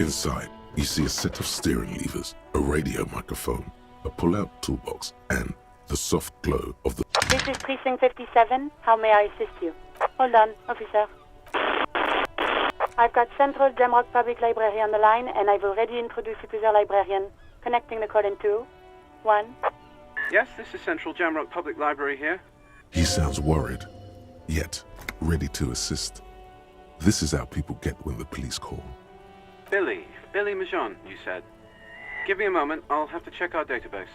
Inside, you see a set of steering levers, a radio microphone, a pull-out toolbox, and the soft glow of the... This is Precinct 57. How may I assist you? Hold on, officer. I've got Central Jamrock Public Library on the line, and I've already introduced you to their librarian. Connecting the call in 2, 1. Yes, this is Central Jamrock Public Library here. He sounds worried, yet ready to assist. This is how people get when the police call. Billy Majon, you said. Give me a moment, I'll have to check our database.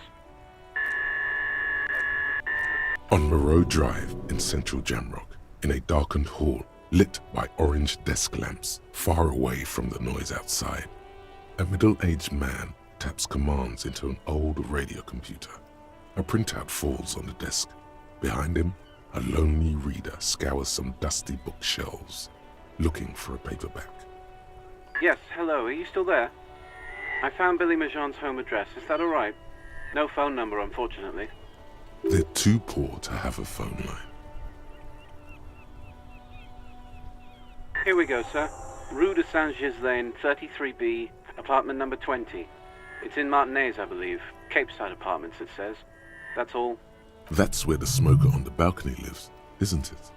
On Moreau Drive in Central Jamrock, in a darkened hall lit by orange desk lamps far away from the noise outside, a middle-aged man taps commands into an old radio computer. A printout falls on the desk. Behind him, a lonely reader scours some dusty bookshelves, looking for a paperback. Yes, hello, are you still there? I found Billy Majon's home address, is that alright? No phone number, unfortunately. They're too poor to have a phone line. Here we go, sir. Rue de Saint-Ghislain, 33B, apartment number 20. It's in Martinez, I believe. Cape Side Apartments, it says. That's all. That's where the smoker on the balcony lives, isn't it?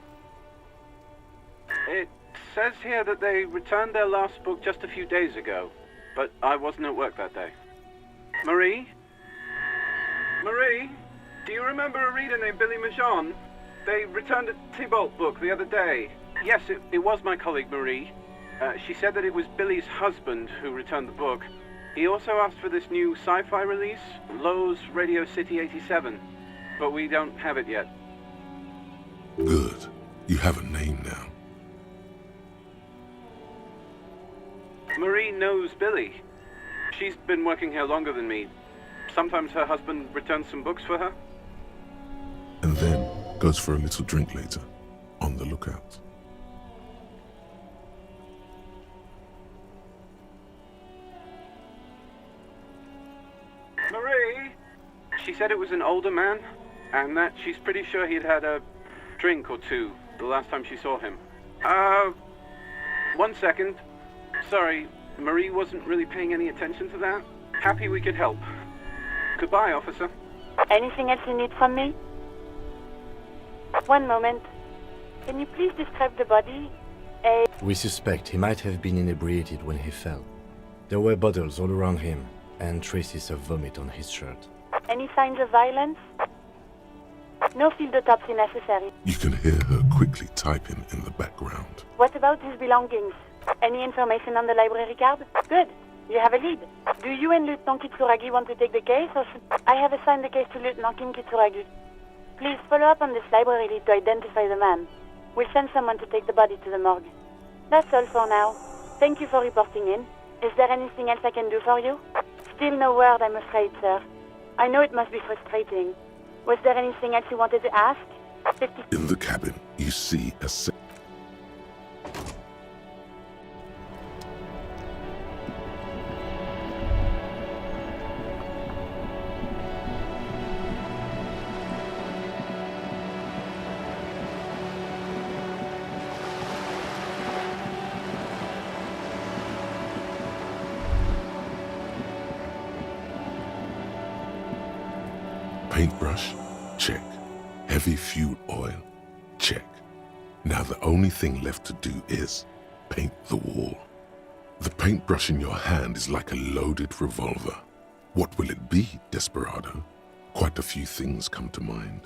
It says here that they returned their last book just a few days ago, but I wasn't at work that day. Marie? Marie? Do you remember a reader named Billy Majon? They returned a Thibault book the other day. Yes, it was my colleague Marie. She said that it was Billy's husband who returned the book. He also asked for this new sci-fi release, Lowe's Radio City 87, but we don't have it yet. Good. You have a name now. Marie knows Billy. She's been working here longer than me. Sometimes her husband returns some books for her. And then goes for a little drink later, on the lookout. Marie! She said it was an older man, and that she's pretty sure he'd had a drink or two the last time she saw him. 1 second. Sorry, Marie wasn't really paying any attention to that. Happy we could help. Goodbye, officer. Anything else you need from me? 1 moment. Can you please describe the body? We suspect he might have been inebriated when he fell. There were bottles all around him, and traces of vomit on his shirt. Any signs of violence? No field autopsy necessary. You can hear her quickly typing in the background. What about his belongings? Any information on the library card? Good. You have a lead. Do you and Lieutenant Kitsuragi want to take the case, or should I have assigned the case to Lieutenant Kim Kitsuragi? Please follow up on this library lead to identify the man. We'll send someone to take the body to the morgue. That's all for now. Thank you for reporting in. Is there anything else I can do for you? Still no word, I'm afraid, sir. I know it must be frustrating. Was there anything else you wanted to ask? In the cabin, you see a paintbrush? Check. Heavy fuel oil? Check. Now the only thing left to do is paint the wall. The paintbrush in your hand is like a loaded revolver. What will it be, Desperado? Quite a few things come to mind.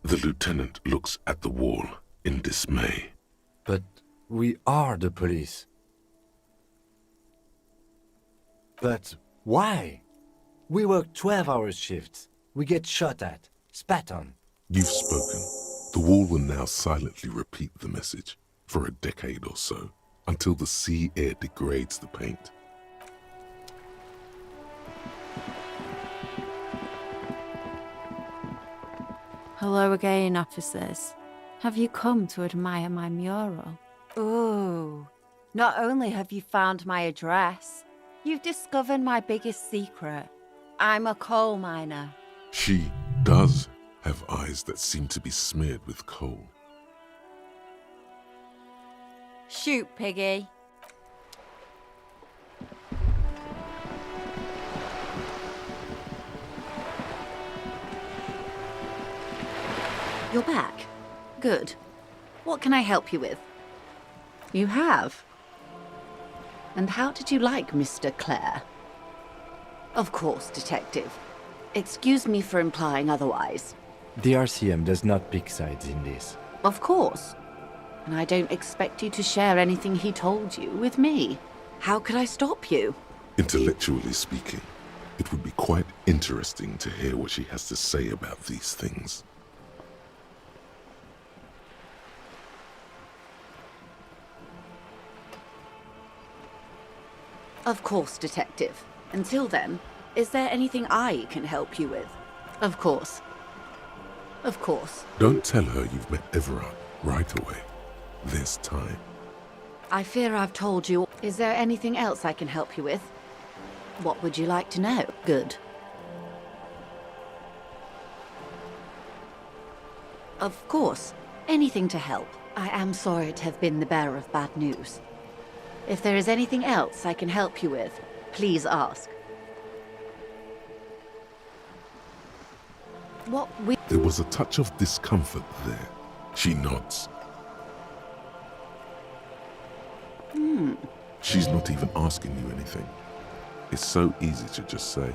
The lieutenant looks at the wall in dismay. But we are the police. But why? We work 12-hour shifts. We get shot at, spat on. You've spoken. The wall will now silently repeat the message. for a decade or so, until the sea air degrades the paint. Hello again, officers. Have you come to admire my mural? Ooh, not only have you found my address, you've discovered my biggest secret. I'm a coal miner. She does have eyes that seem to be smeared with coal. Shoot, Piggy. You're back. Good. What can I help you with? You have? And how did you like Mr. Clare? Of course, Detective. Excuse me for implying otherwise. The RCM does not pick sides in this. Of course. And I don't expect you to share anything he told you with me. How could I stop you? Intellectually speaking, it would be quite interesting to hear what she has to say about these things. Of course, Detective. Until then, is there anything I can help you with? Of course. Of course. Don't tell her you've met Everard right away. There's time. I fear I've told you. Is there anything else I can help you with? What would you like to know? Good. Of course. Anything to help. I am sorry to have been the bearer of bad news. If there is anything else I can help you with, please ask. There was a touch of discomfort there. She nods. She's not even asking you anything. It's so easy to just say.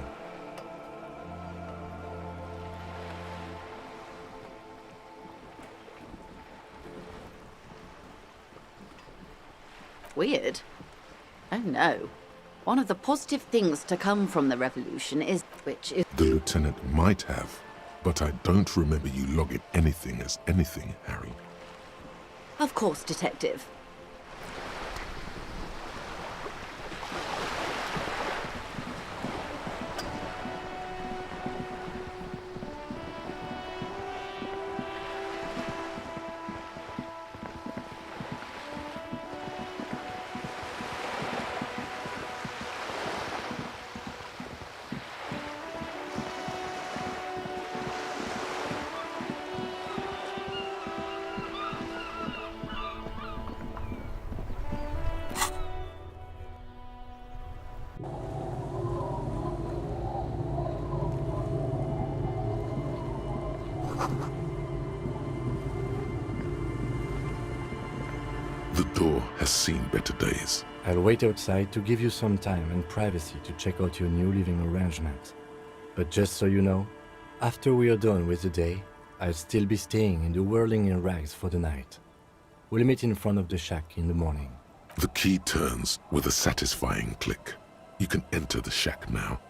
Weird. Oh no. One of the positive things to come from the revolution is... The lieutenant might have, but I don't remember you logging anything as anything, Harry. Of course, Detective. The door has seen better days. I'll wait outside to give you some time and privacy to check out your new living arrangement. But just so you know, after we are done with the day, I'll still be staying in the Whirling in Rags for the night. We'll meet in front of the shack in the morning. The key turns with a satisfying click. You can enter the shack now.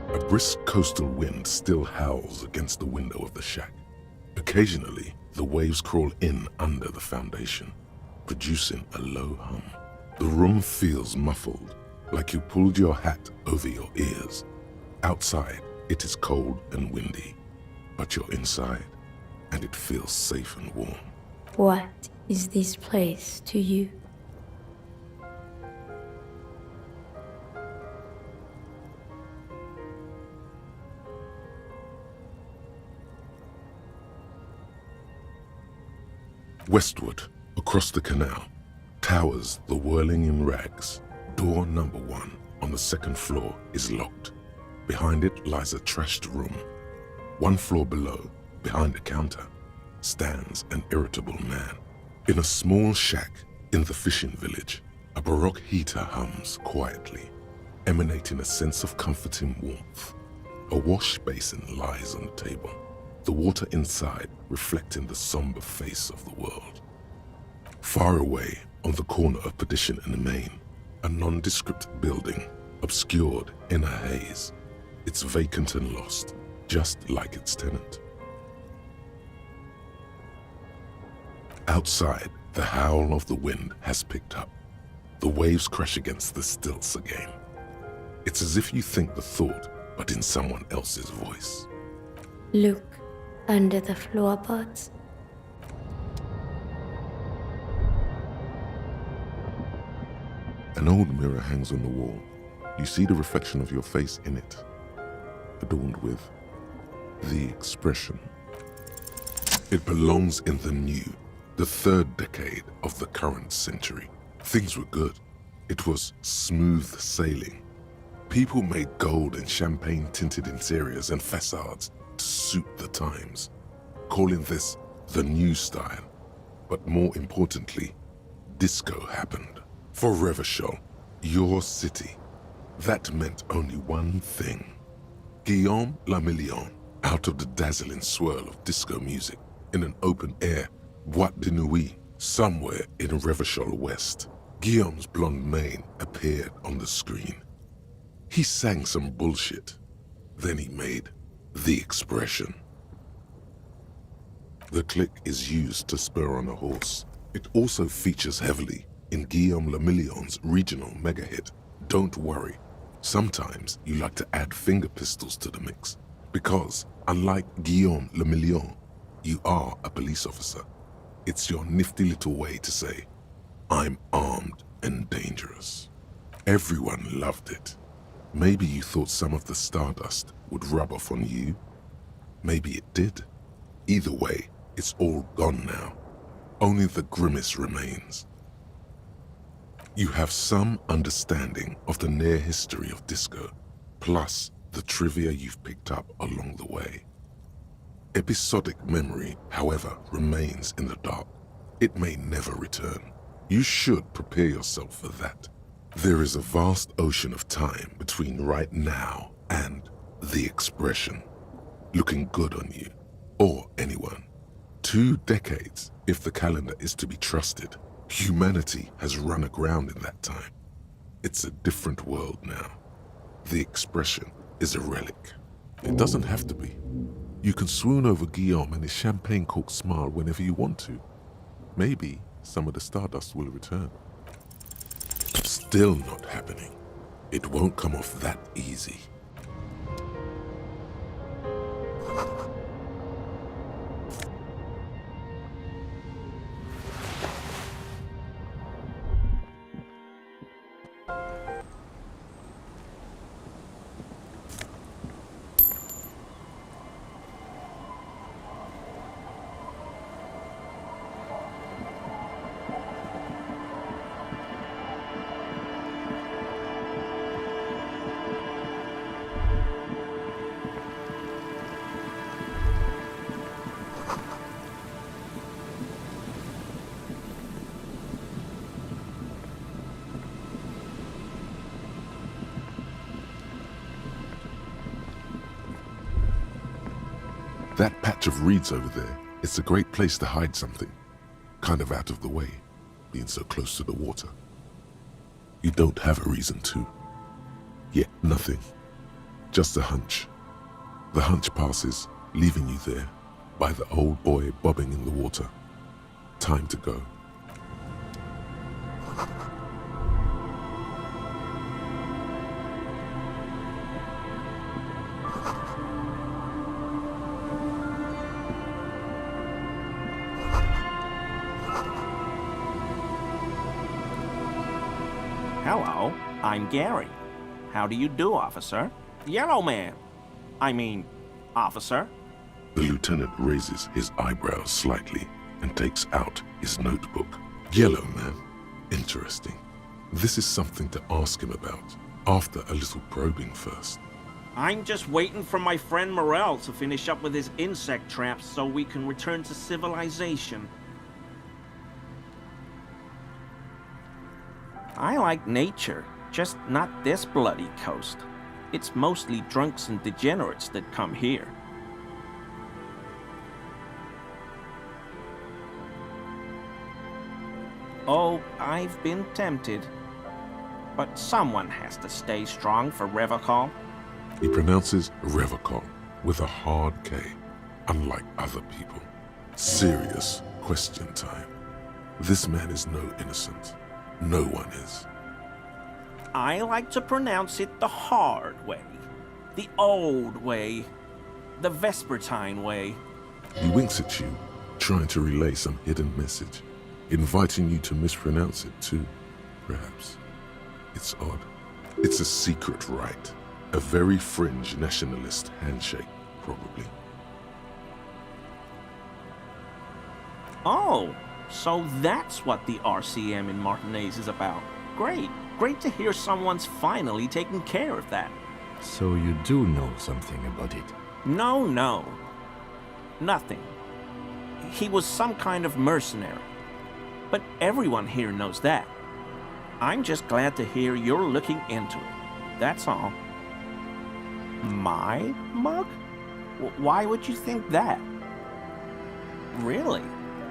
A brisk coastal wind still howls against the window of the shack. Occasionally, the waves crawl in under the foundation, producing a low hum. The room feels muffled, like you pulled your hat over your ears. Outside, it is cold and windy, but you're inside, and it feels safe and warm. What is this place to you? Westward, across the canal, towers the Whirling in Rags. Door number 1 on the second floor is locked. Behind it lies a trashed room. 1 floor below, behind a counter, stands an irritable man. In a small shack in the fishing village, a Baroque heater hums quietly, emanating a sense of comforting warmth. A wash basin lies on the table, the water inside reflecting the somber face of the world. Far away on the corner of Petition and Main, a nondescript building obscured in a haze. It's vacant and lost, just like its tenant. Outside, the howl of the wind has picked up. The waves crash against the stilts again. It's as if you think the thought, but in someone else's voice. Look under the floorboards. An old mirror hangs on the wall. You see the reflection of your face in it, adorned with the expression. It belongs in the new, the third decade of the current century. Things were good. It was smooth sailing. People made gold and champagne-tinted interiors and facades to suit the times, calling this the new style. But more importantly, disco happened. For Revachol, your city, that meant only one thing. Guillaume Lamillion, out of the dazzling swirl of disco music, in an open-air boîte de nuit somewhere in Revachol West, Guillaume's blonde mane appeared on the screen. He sang some bullshit. Then he made the expression. The click is used to spur on a horse. It also features heavily in Guillaume Lamillion's regional mega hit, Don't Worry. Sometimes you like to add finger pistols to the mix, because unlike Guillaume Lamillion, you are a police officer. It's your nifty little way to say, I'm armed and dangerous. Everyone loved it. Maybe you thought some of the stardust would rub off on you. Maybe it did. Either way, it's all gone now. Only the grimace remains. You have some understanding of the near history of disco, plus the trivia you've picked up along the way. Episodic memory, however, remains in the dark. It may never return. You should prepare yourself for that. There is a vast ocean of time between right now and the expression. Looking good on you, or anyone. 2 decades, if the calendar is to be trusted. Humanity has run aground in that time. It's a different world now. The expression is a relic. It doesn't have to be. You can swoon over Guillaume and his champagne-corked smile whenever you want to. Maybe some of the stardust will return. Still not happening. It won't come off that easy. That patch of reeds over there, it's a great place to hide something. Kind of out of the way, being so close to the water. You don't have a reason to. Yet nothing. Just a hunch. The hunch passes, leaving you there, by the old boy bobbing in the water. Time to go. Hello, I'm Gary. How do you do, officer? Yellow man. I mean, officer. The lieutenant raises his eyebrows slightly and takes out his notebook. Yellow man. Interesting. This is something to ask him about, after a little probing first. I'm just waiting for my friend Morel to finish up with his insect traps so we can return to civilization. I like nature, just not this bloody coast. It's mostly drunks and degenerates that come here. Oh, I've been tempted. But someone has to stay strong for Revocol. He pronounces Revocol with a hard K, unlike other people. Serious question time. This man is no innocent. No one is. I like to pronounce it the hard way. The old way. The Vespertine way. He winks at you, trying to relay some hidden message, inviting you to mispronounce it too, perhaps. It's odd. It's a secret rite. A very fringe nationalist handshake, probably. Oh, so that's what the RCM in Martinez is about. Great. Great to hear someone's finally taking care of that. So you do know something about it? No. Nothing. He was some kind of mercenary. But everyone here knows that. I'm just glad to hear you're looking into it. That's all. My mug? Why would you think that? Really?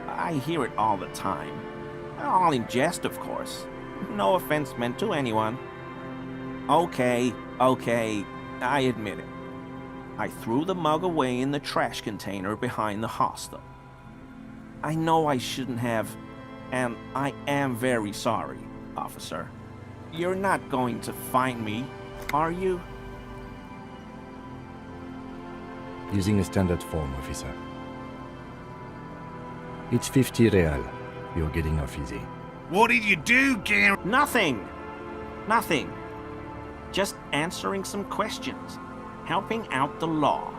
I hear it all the time. All in jest, of course. No offense meant to anyone. Okay, I admit it. I threw the mug away in the trash container behind the hostel. I know I shouldn't have, and I am very sorry, officer. You're not going to find me, are you? Using a standard form, officer. It's 50 real. You're getting off easy. What did you do, Gary? Nothing. Just answering some questions. Helping out the law.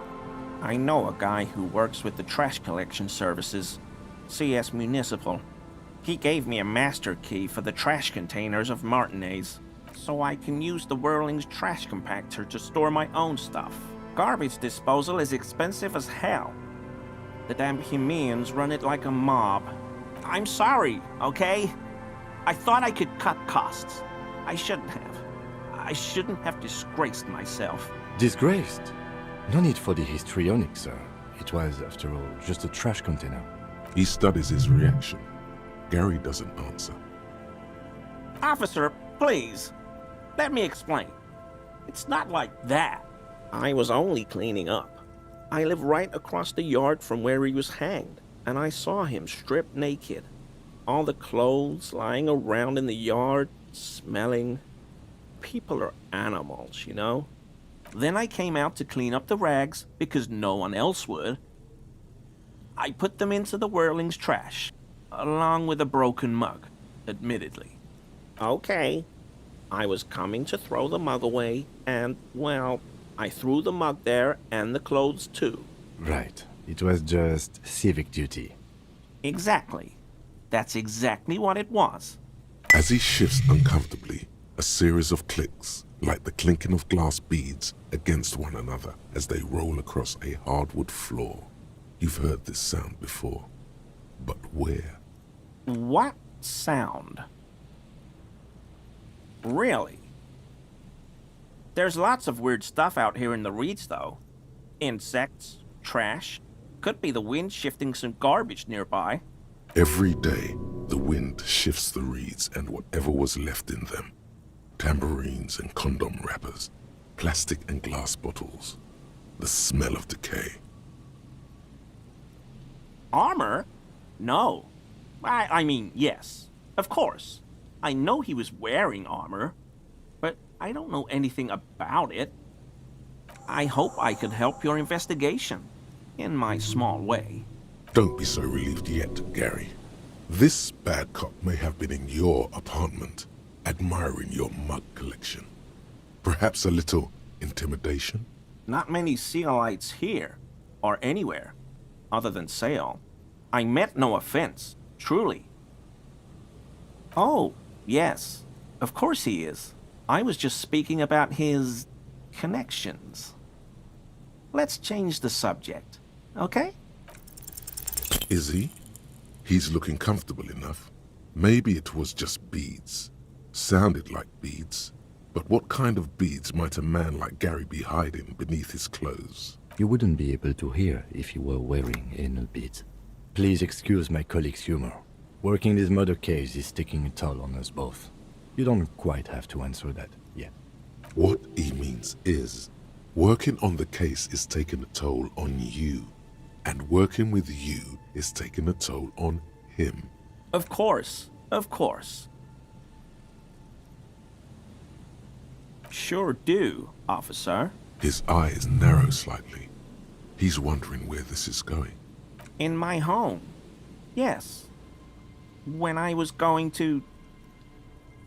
I know a guy who works with the trash collection services, CS Municipal. He gave me a master key for the trash containers of Martinez, so I can use the Whirling's trash compactor to store my own stuff. Garbage disposal is expensive as hell. The damn Hemians run it like a mob. I'm sorry, okay? I thought I could cut costs. I shouldn't have. I shouldn't have disgraced myself. Disgraced? No need for the histrionic, sir. It was, after all, just a trash container. He studies his reaction. Gary doesn't answer. Officer, please. Let me explain. It's not like that. I was only cleaning up. I live right across the yard from where he was hanged, and I saw him stripped naked. All the clothes lying around in the yard, smelling. People are animals, you know? Then I came out to clean up the rags because no one else would. I put them into the Whirling's trash, along with a broken mug, admittedly. Okay. I was coming to throw the mug away, and, well, I threw the mug there and the clothes too. Right. It was just civic duty. Exactly. That's exactly what it was. As he shifts uncomfortably, a series of clicks, like the clinking of glass beads against one another as they roll across a hardwood floor. You've heard this sound before, but where? What sound? Really? There's lots of weird stuff out here in the reeds, though. Insects, trash. Could be the wind shifting some garbage nearby. Every day, the wind shifts the reeds and whatever was left in them. Tambourines and condom wrappers, plastic and glass bottles, the smell of decay. Armor? No. I mean, yes. Of course. I know he was wearing armor, but I don't know anything about it. I hope I could help your investigation, in my small way. Don't be so relieved yet, Gary. This bad cop may have been in your apartment, admiring your mug collection. Perhaps a little intimidation? Not many Sealites here, or anywhere, other than Sale. I meant no offense, truly. Oh, yes, of course he is. I was just speaking about his connections. Let's change the subject, okay? Is he? He's looking comfortable enough. Maybe it was just beads. Sounded like beads. But what kind of beads might a man like Gary be hiding beneath his clothes? You wouldn't be able to hear if you were wearing anal beads. Please excuse my colleague's humor. Working this murder case is taking a toll on us both. You don't quite have to answer that yet. What he means is, working on the case is taking a toll on you, and working with you is taking a toll on him. Of course, of course. Sure do, officer. His eyes narrow slightly. He's wondering where this is going. In my home. Yes. When I was going to...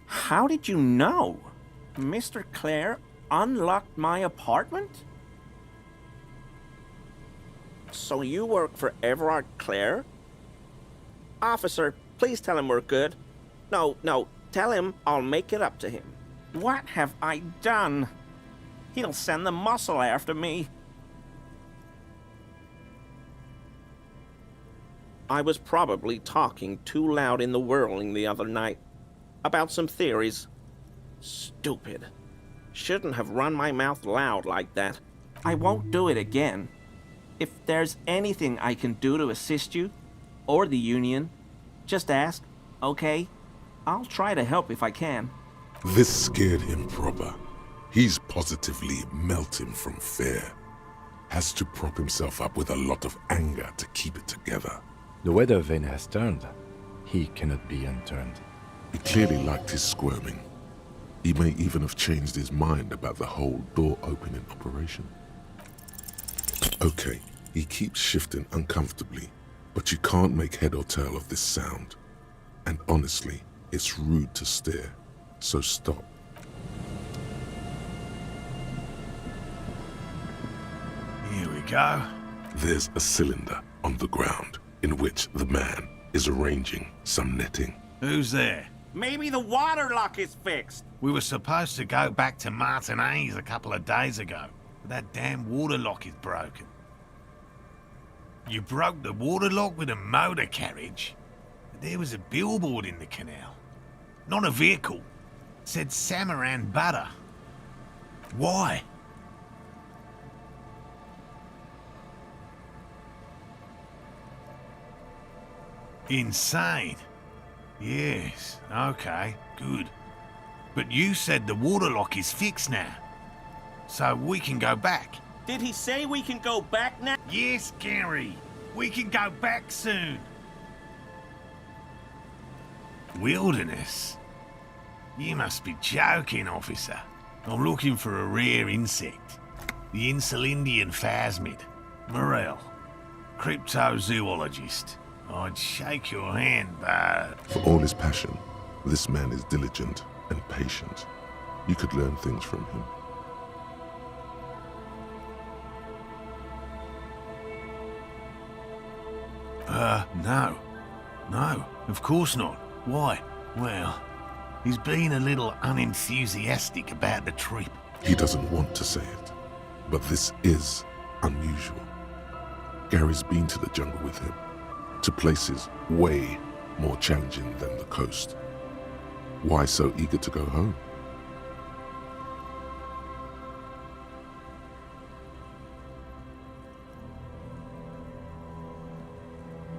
How did you know? Mr. Clare unlocked my apartment? So you work for Everard Clare? Officer, please tell him we're good. No, tell him I'll make it up to him. What have I done? He'll send the muscle after me. I was probably talking too loud in the whirling the other night. About some theories. Stupid. Shouldn't have run my mouth loud like that. I won't do it again. If there's anything I can do to assist you, or the Union, just ask, okay? I'll try to help if I can. This scared him proper. He's positively melting from fear. Has to prop himself up with a lot of anger to keep it together. The weather vane has turned. He cannot be unturned. He clearly liked his squirming. He may even have changed his mind about the whole door-opening operation. Okay, he keeps shifting uncomfortably, but you can't make head or tail of this sound. And honestly, it's rude to stare, so stop. Here we go. There's a cylinder on the ground in which the man is arranging some netting. Who's there? Maybe the water lock is fixed. We were supposed to go back to Martinez a couple of days ago, but that damn water lock is broken. You broke the water lock with a motor carriage? There was a billboard in the canal. Not a vehicle. It said Samaran Butter. Why? Insane. Yes, okay, good. But you said the water lock is fixed now. So we can go back. Did he say we can go back now? Yes, Gary. We can go back soon. Wilderness? You must be joking, officer. I'm looking for a rare insect. The Insulindian phasmid. Morel. Cryptozoologist. I'd shake your hand, but... For all his passion, this man is diligent and patient. You could learn things from him. No. No, of course not. Why? Well, he's been a little unenthusiastic about the trip. He doesn't want to say it, but this is unusual. Gary's been to the jungle with him, to places way more challenging than the coast. Why so eager to go home?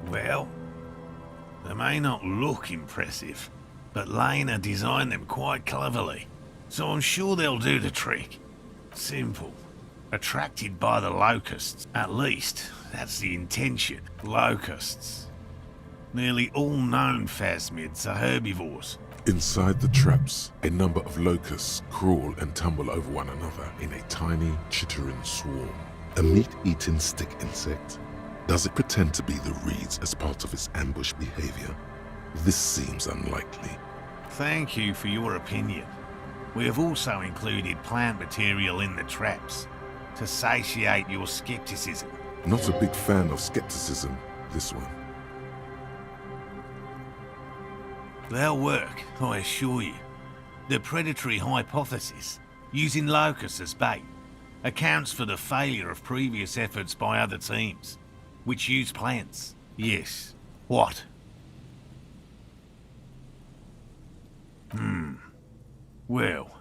Well, they may not look impressive, but Lena designed them quite cleverly, so I'm sure they'll do the trick. Simple. Attracted by the locusts. At least, that's the intention. Locusts. Nearly all known phasmids are herbivores. Inside the traps, a number of locusts crawl and tumble over one another in a tiny, chittering swarm. A meat-eating stick insect? Does it pretend to be the reeds as part of its ambush behavior? This seems unlikely. Thank you for your opinion. We have also included plant material in the traps to satiate your skepticism. Not a big fan of skepticism, this one. They'll work, I assure you. The predatory hypothesis, using locusts as bait, accounts for the failure of previous efforts by other teams, which use plants. Yes. What? Well,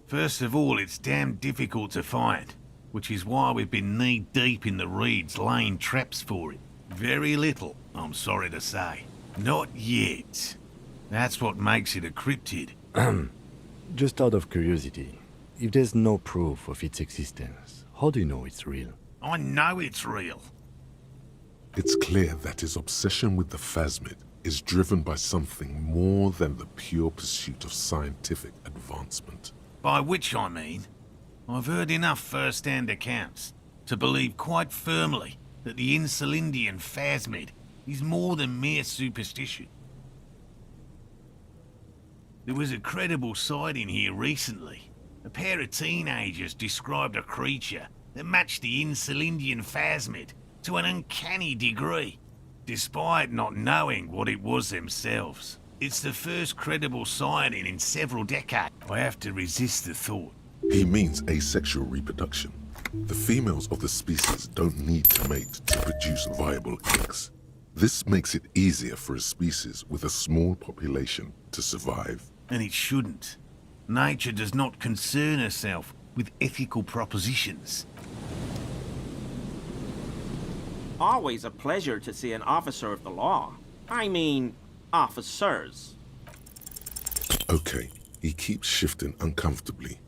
first of all, it's damn difficult to find, which is why we've been knee-deep in the reeds laying traps for it. Very little, I'm sorry to say. Not yet. That's what makes it a cryptid. Just out of curiosity, if there's no proof of its existence, how do you know it's real? I know it's real. It's clear that his obsession with the phasmid is driven by something more than the pure pursuit of scientific advancement. By which I mean, I've heard enough first-hand accounts to believe quite firmly that the Insulindian phasmid is more than mere superstition. There was a credible sighting here recently. A pair of teenagers described a creature that matched the Insulindian phasmid to an uncanny degree, despite not knowing what it was themselves. It's the first credible sighting in several decades. I have to resist the thought. He means asexual reproduction. The females of the species don't need to mate to produce viable eggs. This makes it easier for a species with a small population to survive. And it shouldn't. Nature does not concern herself with ethical propositions. Always a pleasure to see an officer of the law. I mean, officers. Okay, he keeps shifting uncomfortably.